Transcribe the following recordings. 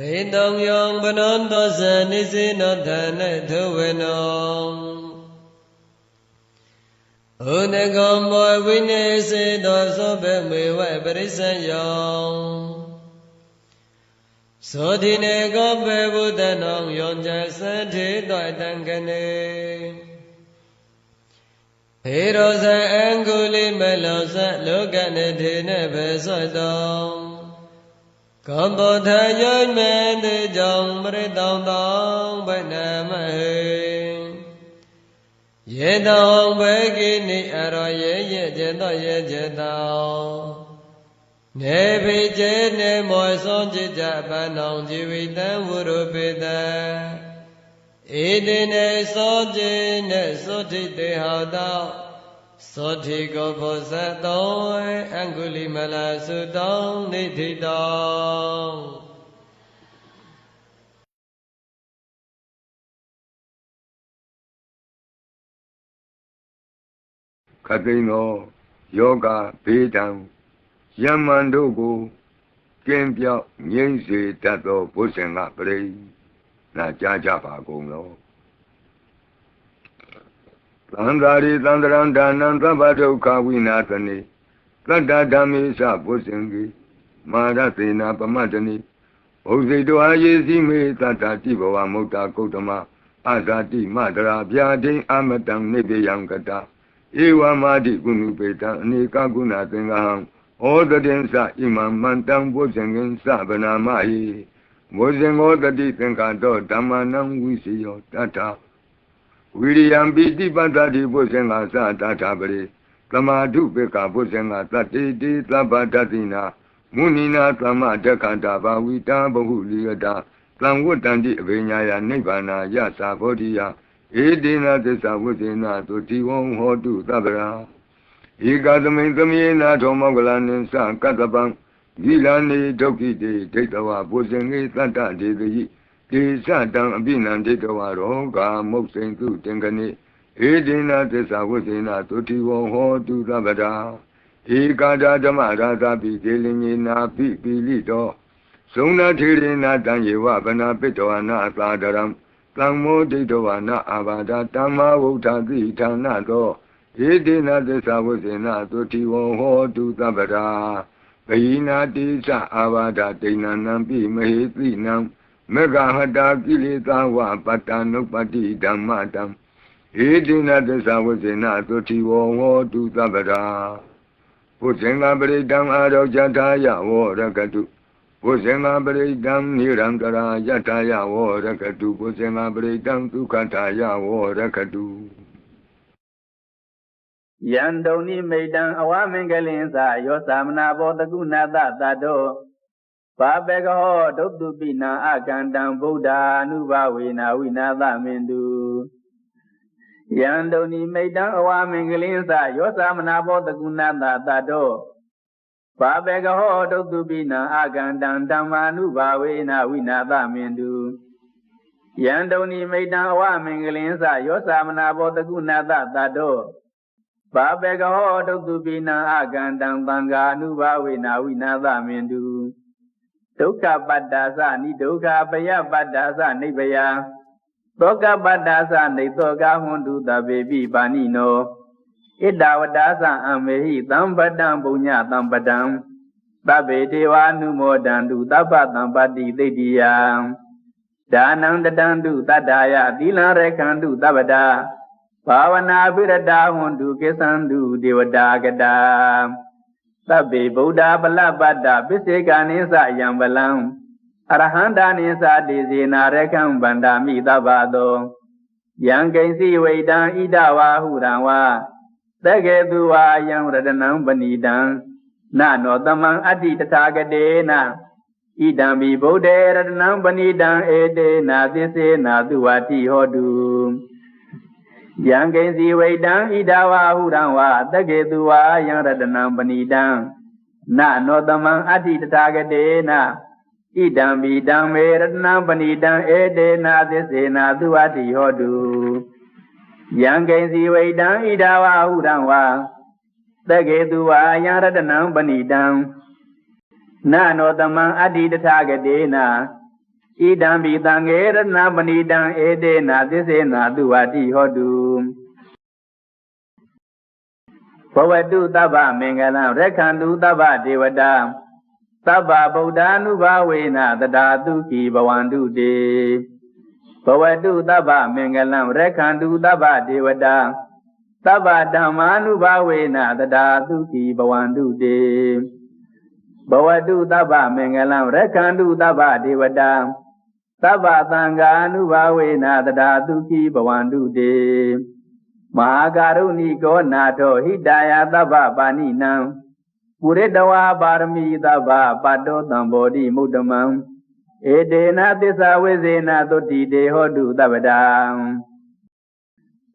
ရိတောင်ယောင်ဘနောသောဇာနိစေနောဌာနထုဝေနောဥနကောမောဝိနေစေသောသောဘေမေဝပရိစ္ဆယောသောတိနေကောဘေဘုဒ္ဓနောယောဇသထေတောတံကနေဟေရောဇအံကုလိမလောဇလောကနေထေနဘေသောတောကောဘောထယောမေတေကြောင့်ပရိတောင်တောင်ဗနမဟေယေတောင်ဘေကိနိအရောယေယေကျေတောယေကျေတောနေဖိကျေနေမောသောจิตကြပန္နောဇီဝိတံဝရုပေတံဧတေနေသောจิตနေသောတိတေဟောတောသောတိကောဘောဇတောအံကုလိမလသုတောနိဋ္ဌိတောခသိန်းသောယောဂဘေးဒံယမန်တို့ကိုကင်းပြောက်ငြိမ့်စေတတ်သောဘုဇင်ကပရိနာကြားကြပါကုန်လောသံဃာရိသံတရံဒါနံသဗ္ဗဒုက္ခဝိနာသနေသတ္တဓမ္မေသဘုဇင်ကိမာရသေနာပမတ္တနိဘုဇိတောအာယေစီမေသတ္တတိဘဝမုဒ္ဒကုတ္တမအာဇာတိမတရာဗျာဒိအမတံနိဗ္ဗယံကတဧဝမာတိကုဏုပေတံအနေကကုဏသင်္ဃဟံဩတတိသဣမံမန္တံဘုဇင်ကင်သဗနာမဟိဘုဇင်ဩတတိသင်္ဃတောဓမ္မနံဝိစီယောတတ္ထဝိရိယံပိတိပတ္တိဘုဇင်္ဂသတ္ထပရိသမာဓုပေကဘုဇင်္ဂသတ္တိတိသဗ္ဗတတိနာမုနိနာသမ္မဒက္ခတာဘာဝိတာဘဟုလိယတာသံဝတ္တန္တိအဘိညာယနိဗ္ဗာနာယသာဘောဓိယဧတေနသစ္စာဝိသေနသုတိဝံဟောတုသဗ္ဗရာဧကသမိန်သမေနာထောမောကလနိသကတ္တပံဝိလာနေဒုက္ခိတေဒိဋ္ဌဝဘုဇင်္ဂေသတ္တဒေတိတေသတံအပိနံဒိဋ္ဌဝရောဂာမုတ်စိန်သူတင်္ဂနိဧတေနသစ္စာဝိသေနသုတိဝံဟောတုသဗ္ဗရာဧကာဒဓမ္မရာသပိဒေလင်ညေနာပိပိလိတောသုံးနာထေရနာတံယေဝဗနာပိတောနာသာဒရံသံမောဒိဋ္ဌဝနာအာဘာဒတမ္မာဝုဋ္ဌတိဌာနသောဧတေနသစ္စာဝိသေနသုတိဝံဟောတုသဗ္ဗရာဘိနာတိသအာဘာဒဒိဏနံပိမဟေတိနံမေဃဟတာကိလေသာဝပတ္တနုပတ္တိဓမ္မတံဧတေနသစ္စာဝိသေနသုတိဝံဟောတုသဗ္ဗရာဘုဇင်္ဂပရိတံအာရောဇထာယဝရကတုဘုဇင်္ဂပရိတံနိရံတရာယထာယဝရကတုဘုဇင်္ဂပရိတံဒုက္ခထာယဝရကတုယံတုန်နိမိတံအဝမင်္ဂလင်္စယောသမနာဘောတကုဏတတတောဘာဘေကဟောဒုတုပိနာအကန္တံဗုဒ္ဓ ानु ဘဝေနာဝိနာသမင်တုယံတုန်နိမိတံအဝမင်္ဂလင်္စယောသမနာဘောတကုဏတတတောဘာဘေကဟောဒုတုပိနာအကန္တံဓမ္မာနုဘာဝေနာဝိနာသမင်တုယံတုန်နိမိတံအဝမင်္ဂလင်္စယောသမနာဘောတကုဏတတတောဘာဘေကဟောဒုတုပိနာအကန္တံသံဃာနုဘာဝေနာဝိနာသမင်တုဒုက္ခပတ္တာသနိဒုက္ခပယပတ္တာသနိဗ္ဗယသောကပတ္တာသနိသောကဟွန်တုတပေပိပါဏိနောဣဒဝတ္တာသအမေဟိသံပတံပုညသံပတံသဗ္ဗေဒေဝ ानु မောဒန္တုသဗ္ဗသံပတ္တိသိတ္တိယဒါနံတတံတုတတ္ထာယသီလံရခန္တုသဗ္ဗတာဘာဝနာပိရတာဟွန်တုကိသံတုဒေဝတာကတာသဗ္ဗေဗုဒ္ဓပလပ္ပတ္တပိစေကနိသယံဗလံအရဟန္တာနိသတိစေနာရကံဗန္ဒာမိသဗ္ဗသောယံကိဉ္စီဝိတံဣဒဝါဟုရံဝါသက္ကေသူဝါယံရတနံပဏိတံနနောသမံအတ္တိတထာဂတေနဣဒံမိဗုဒ္ဓေရတနံပဏိတံဧတေနာသစ္စေနာသူဝတိဟောတုယံကိဉ္စီဝိတံဣဒဝါဟုရံဝါသက္ကေသူဝါယံရတနံပဏိတံနနောသမံအတ္တိတထာဂတေနဣဒံမိဓမ္မေရတနံပဏိတံဧတေနာသစ္စေနာသူဝတိဟောတုယံကိဉ္စီဝိတံဣဒဝါဟုရံဝါသက္ကေသူဝါယံရတနံပဏိတံနနောသမံအတ္တိတထာဂတေနဣ idam bitange rana panidam edena tisena duwati hotu bhavatu tabba mangalam rakhantu tabba devata tabba buddhanubhavena tadatu ki bhavantu te bhavatu tabba mangalam rakhantu tabba devata tabba dhammanubhavena tadatu ki bhavantu te bhavatu tabba mangalam rakhantu tabba devata tabba thanganubhavena tadatu ki bhavantu te Mahakaruniko nato hidaya tabba paninam Puridawa parami tabba pato tambodi mudamam Edena tisa vizena tuti dehodu tabadam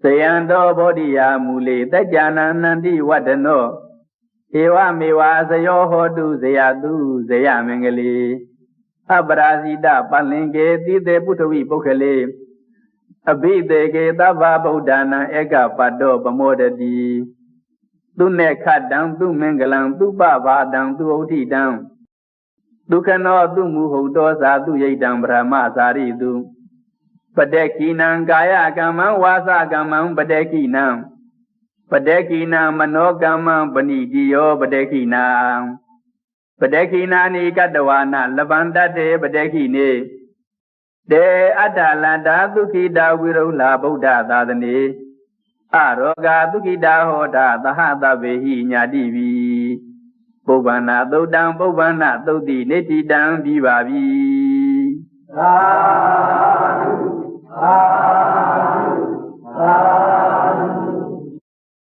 Sayanto bodhiya mule tajana nandi wadano Ewa mewa sayo hodu zayatu zayamangali Abrasida palinge tite putavi pokale Abhideke tabba buddhana eka paddo pamodati Tunne khaddam tu mangalam tu pavadam tu uttidam Dukkano tu muhudosa tu yidam brahma saritu Padekinam kaya kamam vasa kamam padekinam Padekinam mano kamam panidiyo padekinam Padekinani kaddawana labandate padekine De adalanda dukkida virola buddha dadane Aroga dukkida hoda dahata vehi nyadivi Bobana dodam bobana dodi netidam vivavi Sadhu, sadhu, sadhu